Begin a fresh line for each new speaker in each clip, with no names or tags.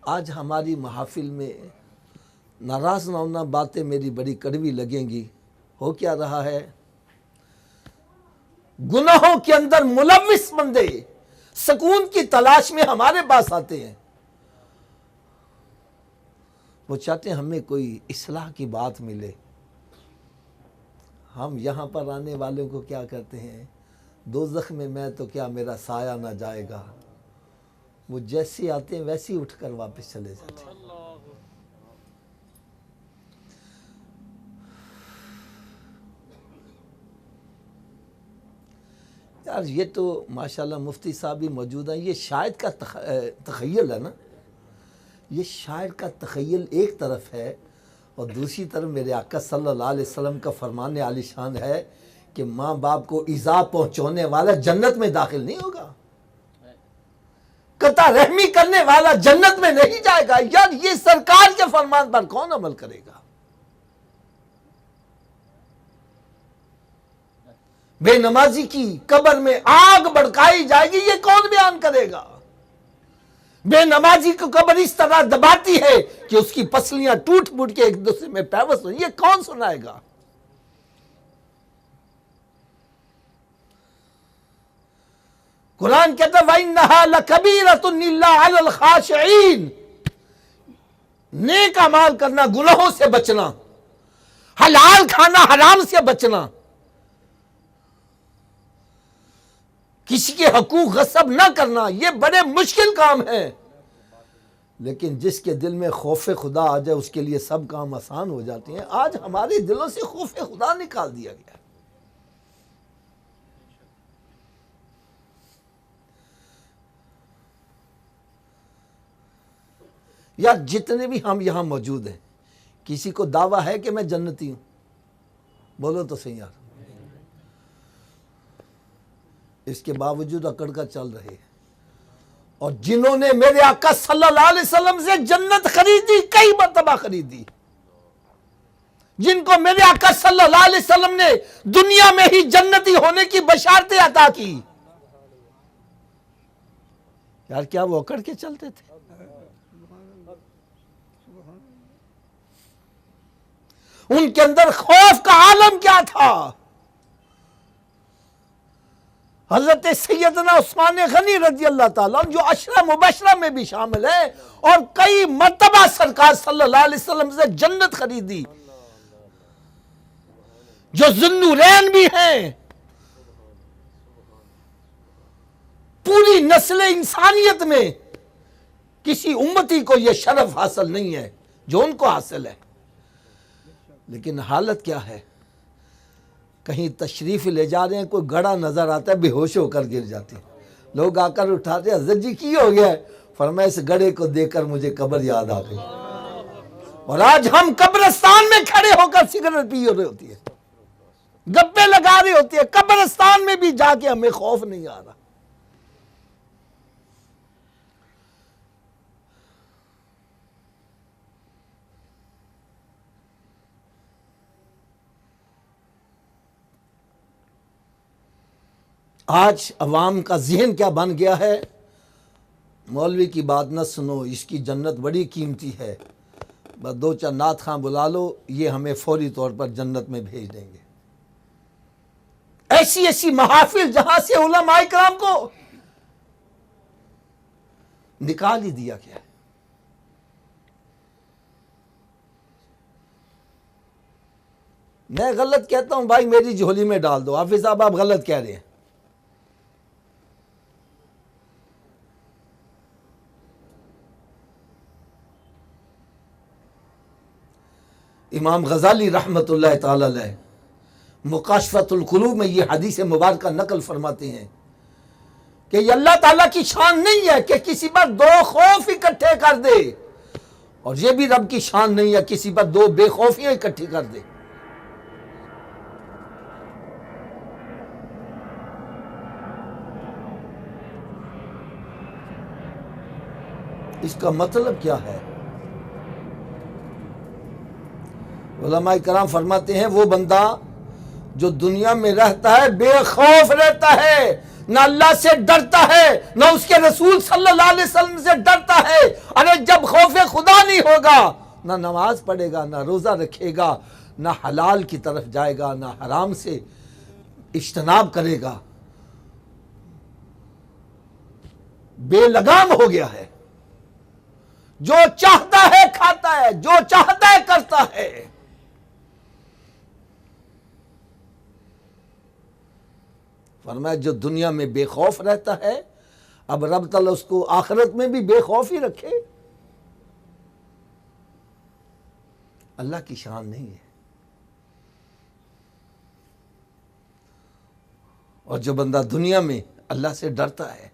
آج ہماری محافل میں ناراض نہ ہونا، باتیں میری بڑی کڑوی لگیں گی. ہو کیا رہا ہے؟ گناہوں کے اندر ملوث بندے سکون کی تلاش میں ہمارے پاس آتے ہیں. وہ چاہتے ہیں ہمیں کوئی اصلاح کی بات ملے. ہم یہاں پر آنے والوں کو کیا کرتے ہیں؟ دوزخ میں تو کیا میرا سایہ نہ جائے گا. وہ جیسے آتے ہیں ویسے ہی اٹھ کر واپس چلے جاتے ہیں. یار یہ تو ماشاءاللہ مفتی صاحب بھی موجود ہیں. یہ شاعر کا تخیل ہے نا. یہ شاعر کا تخیل ایک طرف ہے، اور دوسری طرف میرے آقا صلی اللہ علیہ وسلم کا فرمان عالی شان ہے کہ ماں باپ کو ایذا پہنچانے والا جنت میں داخل نہیں ہوگا، قطع رحمی کرنے والا جنت میں نہیں جائے گا. یار یہ سرکار کے فرمان پر کون عمل کرے گا؟ بے نمازی کی قبر میں آگ بھڑکائی جائے گی، یہ کون بیان کرے گا؟ بے نمازی کو قبر اس طرح دباتی ہے کہ اس کی پسلیاں ٹوٹ پھوٹ کے ایک دوسرے میں پیوست ہو، یہ کون سنائے گا؟ قرآن کہتا ہے وَإِنَّهَا لَكَبِيرَةٌ إِلَّا عَلَى الْخَاشِعِينَ. نیک اعمال کرنا، گناہوں سے بچنا، حلال کھانا، حرام سے بچنا، کسی کے حقوق غصب نہ کرنا، یہ بڑے مشکل کام ہیں. لیکن جس کے دل میں خوف خدا آ جائے اس کے لیے سب کام آسان ہو جاتے ہیں. آج ہمارے دلوں سے خوف خدا نکال دیا گیا. یا جتنے بھی ہم یہاں موجود ہیں، کسی کو دعویٰ ہے کہ میں جنتی ہوں؟ بولو تو صحیح یار. اس کے باوجود اکڑ کر چل رہے ہیں. اور جنہوں نے میرے آقا صلی اللہ علیہ وسلم سے جنت خریدی، کئی مرتبہ خریدی، جن کو میرے آقا صلی اللہ علیہ وسلم نے دنیا میں ہی جنتی ہونے کی بشارتیں عطا کی، یار کیا وہ اکڑ کے چلتے تھے؟ ان کے اندر خوف کا عالم کیا تھا؟ حضرت سیدنا عثمان غنی رضی اللہ تعالیٰ جو عشرہ مبشرہ میں بھی شامل ہے، اور کئی مرتبہ سرکار صلی اللہ علیہ وسلم سے جنت خریدی، جو ذوالنورین بھی ہیں. پوری نسل انسانیت میں کسی امتی کو یہ شرف حاصل نہیں ہے جو ان کو حاصل ہے. لیکن حالت کیا ہے؟ کہیں تشریف لے جا رہے ہیں، کوئی گڑا نظر آتا ہے، بے ہوش ہو کر گر جاتے ہیں. لوگ آ کر اٹھاتے ہیں، حضرت جی کی ہو گیا ہے؟ فرمایا اس گڑے کو دیکھ کر مجھے قبر یاد آ گئی. اور آج ہم قبرستان میں کھڑے ہو کر سگریٹ پی رہے ہوتی ہے، گپے لگا رہے ہوتی ہے. قبرستان میں بھی جا کے ہمیں خوف نہیں آ رہا. آج عوام کا ذہن کیا بن گیا ہے؟ مولوی کی بات نہ سنو، اس کی جنت بڑی قیمتی ہے، بس دو چار نعت خواں بلا لو، یہ ہمیں فوری طور پر جنت میں بھیج دیں گے. ایسی ایسی محافل جہاں سے علماء کرام کو نکال ہی دیا گیا ہے. میں غلط کہتا ہوں بھائی میری جھولی میں ڈال دو. حافظ صاحب آپ غلط کہہ رہے ہیں. امام غزالی رحمت اللہ تعالی علیہ مکاشفۃ القلوب میں یہ حدیث مبارکہ نقل فرماتے ہیں کہ یہ اللہ تعالیٰ کی شان نہیں ہے کہ کسی پر دو خوف اکٹھے کر دے، اور یہ بھی رب کی شان نہیں ہے کسی پر دو بے خوفیاں اکٹھی کر دے. اس کا مطلب کیا ہے؟ علماء کرام فرماتے ہیں وہ بندہ جو دنیا میں رہتا ہے بے خوف رہتا ہے، نہ اللہ سے ڈرتا ہے، نہ اس کے رسول صلی اللہ علیہ وسلم سے ڈرتا ہے۔ ارے جب خوف خدا نہیں ہوگا، نہ نماز پڑھے گا، نہ روزہ رکھے گا، نہ حلال کی طرف جائے گا، نہ حرام سے اجتناب کرے گا، بے لگام ہو گیا ہے، جو چاہتا ہے کھاتا ہے، جو چاہتا ہے کرتا ہے۔ فرمایا جو دنیا میں بے خوف رہتا ہے، اب رب تعالیٰ اس کو آخرت میں بھی بے خوف ہی رکھے۔ اللہ کی شان نہیں ہے۔ اور جو بندہ دنیا میں اللہ سے ڈرتا ہے،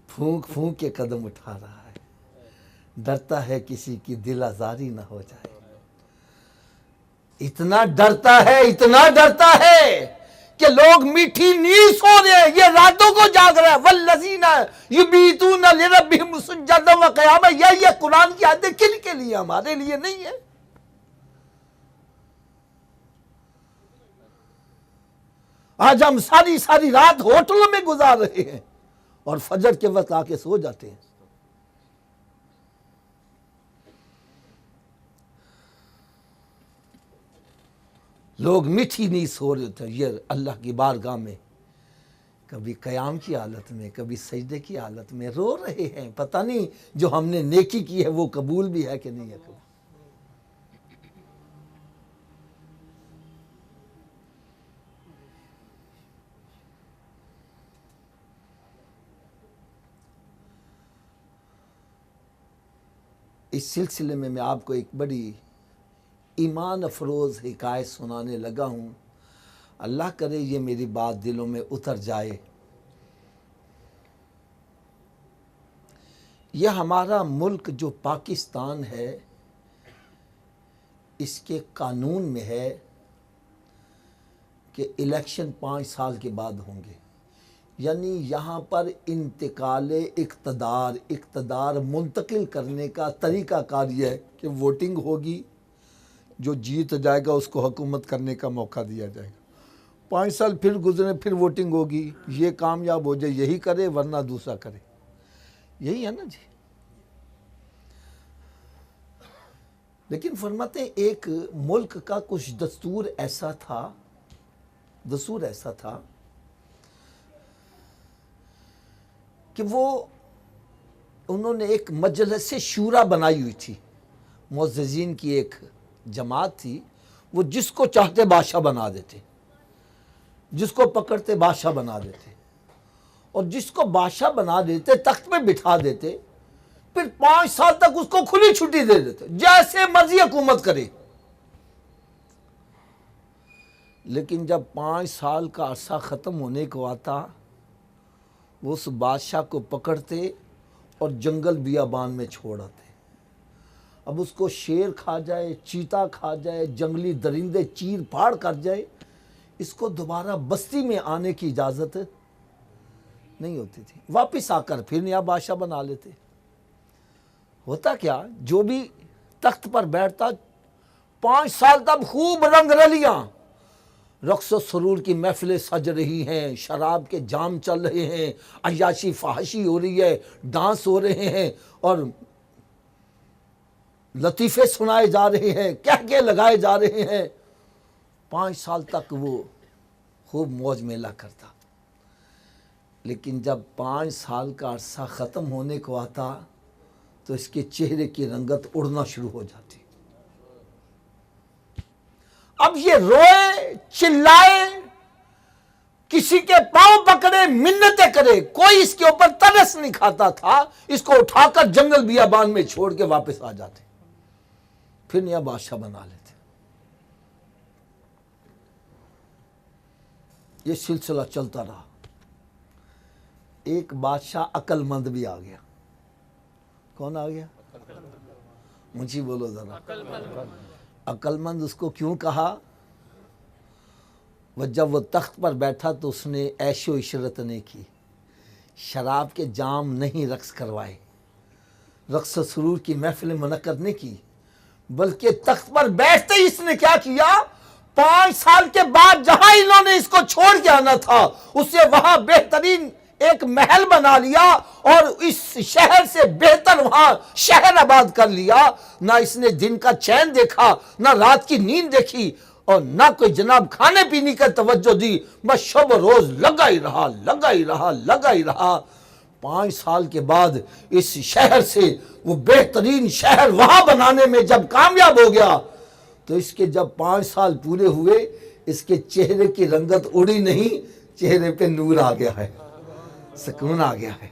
پھونک پھونک کے قدم اٹھا رہا ہے، ڈرتا ہے کسی کی دل آزاری نہ ہو جائے، اتنا ڈرتا ہے کہ لوگ میٹھی نیند سو رہے ہیں، یہ راتوں کو جاگ رہا ہے۔ والذین یبیتون لربہم سجدا وقیاما، یہ قرآن کی آیتیں کن کے لیے؟ ہمارے لیے نہیں ہے۔ آج ہم ساری رات ہوٹلوں میں گزار رہے ہیں اور فجر کے وقت آ کے سو جاتے ہیں۔ لوگ میٹھی نیند سو رہے ہوتے ہیں، یہ اللہ کی بارگاہ میں کبھی قیام کی حالت میں، کبھی سجدے کی حالت میں رو رہے ہیں۔ پتہ نہیں جو ہم نے نیکی کی ہے وہ قبول بھی ہے کہ نہیں ہے۔ اس سلسلے میں آپ کو ایک بڑی ایمان افروز حکایت سنانے لگا ہوں، اللہ کرے یہ میری بات دلوں میں اتر جائے۔ یہ ہمارا ملک جو پاکستان ہے، اس کے قانون میں ہے کہ الیکشن 5 سال کے بعد ہوں گے، یعنی یہاں پر انتقال اقتدار منتقل کرنے کا طریقہ کار یہ ہے کہ ووٹنگ ہوگی، جو جیت جائے گا اس کو حکومت کرنے کا موقع دیا جائے گا، 5 سال پھر گزرے، پھر ووٹنگ ہوگی، یہ کامیاب ہو جائے یہی کرے ورنہ دوسرا کرے، یہی ہے نا جی۔ لیکن فرماتے ہیں ایک ملک کا کچھ دستور ایسا تھا کہ انہوں نے ایک مجلس شورا بنائی ہوئی تھی، معززین کی ایک جماعت تھی، وہ جس کو چاہتے بادشاہ بنا دیتے، جس کو پکڑتے بادشاہ بنا دیتے، اور جس کو بادشاہ بنا دیتے تخت پہ بٹھا دیتے، پھر 5 سال تک اس کو کھلی چھٹی دے دیتے، جیسے مرضی حکومت کرے۔ لیکن جب 5 سال کا عرصہ ختم ہونے کو آتا، وہ اس بادشاہ کو پکڑتے اور جنگل بیابان میں چھوڑ آتے۔ اب اس کو شیر کھا جائے، چیتا کھا جائے، جنگلی درندے چیر پھاڑ کر جائے، اس کو دوبارہ بستی میں آنے کی اجازت نہیں ہوتی تھی، واپس آ کر پھر نیا بادشاہ بنا لیتے۔ ہوتا کیا، جو بھی تخت پر بیٹھتا 5 سال تک خوب رنگ رلیاں، رقص و سرور کی محفلیں سج رہی ہیں، شراب کے جام چل رہے ہیں، عیاشی فحاشی ہو رہی ہے، ڈانس ہو رہے ہیں، اور لطیفے سنائے جا رہے ہیں، کہکے لگائے جا رہے ہیں۔ 5 سال تک وہ خوب موج میلہ کرتا، لیکن جب 5 سال کا عرصہ ختم ہونے کو آتا تو اس کے چہرے کی رنگت اڑنا شروع ہو جاتی۔ اب یہ روئے، چلائے، کسی کے پاؤں پکڑے، منتیں کرے، کوئی اس کے اوپر ترس نہیں کھاتا تھا، اس کو اٹھا کر جنگل بیابان میں چھوڑ کے واپس آ جاتے، پھر نیا بادشاہ بنا لیتے۔ یہ سلسلہ چلتا رہا۔ ایک بادشاہ عقل مند بھی آ گیا۔ کون آ گیا؟ مجھے بولو ذرا۔ عقل مند اس کو کیوں کہا؟ جب وہ تخت پر بیٹھا تو اس نے عیش و عشرت نہیں کی، شراب کے جام نہیں رقص کروائے، رقص و سرور کی محفل منعقد نہیں کی، بلکہ تخت پر بیٹھتے ہی اس نے کیا کیا؟ 5 سال کے بعد جہاں انہوں نے اس کو چھوڑ کے آنا تھا اسے وہاں بہترین ایک محل بنا لیا اور اس شہر سے بہتر وہاں شہر آباد کر لیا. نہ اس نے دن کا چین دیکھا، نہ رات کی نیند دیکھی، اور نہ کوئی جناب کھانے پینے کا توجہ دی، بس شب و روز لگا ہی رہا. 5 سال کے بعد اس شہر سے وہ بہترین شہر وہاں بنانے میں جب کامیاب ہو گیا تو اس کے جب 5 سال پورے ہوئے اس کے چہرے کی رنگت اڑی نہیں، چہرے پہ نور آ گیا ہے، سکون آ گیا ہے.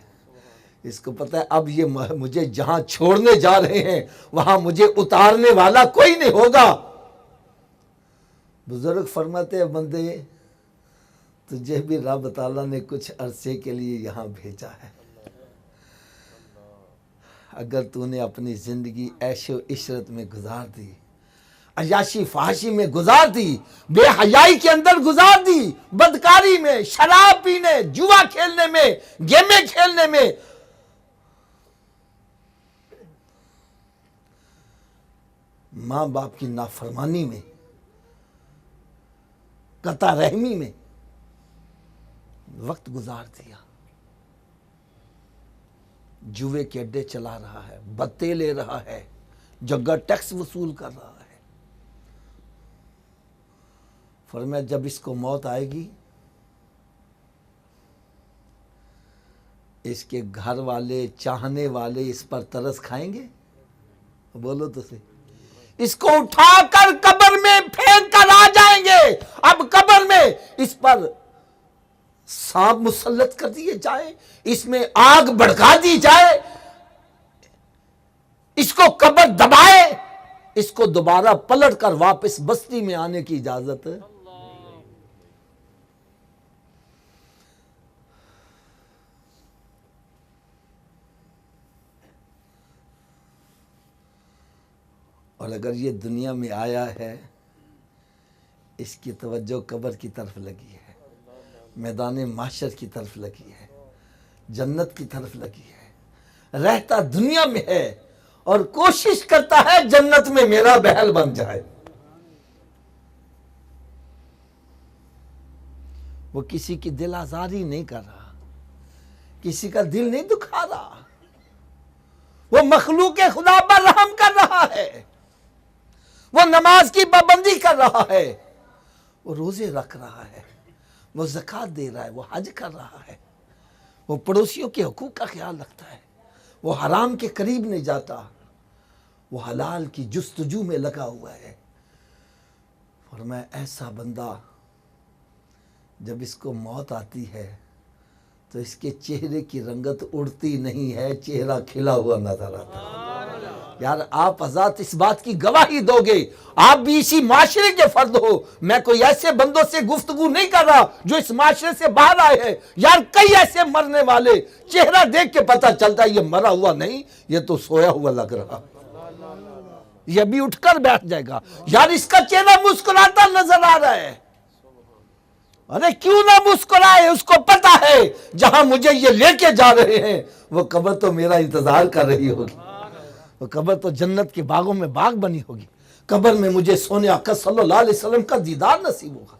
اس کو پتہ ہے اب یہ مجھے جہاں چھوڑنے جا رہے ہیں وہاں مجھے اتارنے والا کوئی نہیں ہوگا. بزرگ فرماتے ہیں بندے تجھے بھی رب تعالیٰ نے کچھ عرصے کے لیے یہاں بھیجا ہے. اگر تو نے اپنی زندگی عیش و عشرت میں گزار دی، عیاشی فحاشی میں گزار دی، بے حیائی کے اندر گزار دی، بدکاری میں، شراب پینے، جوا کھیلنے میں، گیمیں کھیلنے میں، ماں باپ کی نافرمانی میں، قطع رحمی میں وقت گزار دیا، جوے کے اڈے چلا رہا ہے، بتے لے رہا ہے، جگہ ٹیکس وصول کر رہا ہے. فرمایا جب اس کو موت آئے گی اس کے گھر والے، چاہنے والے اس پر ترس کھائیں گے؟ بولو تو صحیح. اس کو اٹھا کر قبر میں پھینک کر آ جائیں گے. اب قبر میں اس پر سانپ مسلط کر دیے جائے، اس میں آگ بھڑکا دی جائے، اس کو قبر دبائے، اس کو دوبارہ پلٹ کر واپس بستی میں آنے کی اجازت ہے. اور اگر یہ دنیا میں آیا ہے اس کی توجہ قبر کی طرف لگی ہے، میدان محشر کی طرف لگی ہے، جنت کی طرف لگی ہے، رہتا دنیا میں ہے اور کوشش کرتا ہے جنت میں میرا محل بن جائے. وہ کسی کی دل آزاری نہیں کر رہا، کسی کا دل نہیں دکھا رہا، وہ مخلوق خدا پر رحم کر رہا ہے، وہ نماز کی پابندی کر رہا ہے، وہ روزے رکھ رہا ہے، وہ زکوٰۃ دے رہا ہے، وہ حج کر رہا ہے، وہ پڑوسیوں کے حقوق کا خیال رکھتا ہے، وہ حرام کے قریب نہیں جاتا، وہ حلال کی جستجو میں لگا ہوا ہے. فرمایا ایسا بندہ جب اس کو موت آتی ہے تو اس کے چہرے کی رنگت اڑتی نہیں ہے، چہرہ کھلا ہوا نظر آتا ہے. یار آپ حضرات اس بات کی گواہی دو گے، آپ بھی اسی معاشرے کے فرد ہو. میں کوئی ایسے بندوں سے گفتگو نہیں کر رہا جو اس معاشرے سے باہر آئے ہیں. یار کئی ایسے مرنے والے چہرہ دیکھ کے پتہ چلتا ہے یہ مرا ہوا نہیں، یہ تو سویا ہوا لگ رہا، یہ بھی اٹھ کر بیٹھ جائے گا. یار اس کا چہرہ مسکراتا نظر آ رہا ہے. ارے کیوں نہ مسکرائے، اس کو پتا ہے جہاں مجھے یہ لے کے جا رہے ہیں وہ قبر تو میرا انتظار کر رہی ہوگی، وہ قبر تو جنت کے باغوں میں باغ بنی ہوگی، قبر میں مجھے سونے آقا صلی اللہ علیہ وسلم کا دیدار نصیب ہوگا.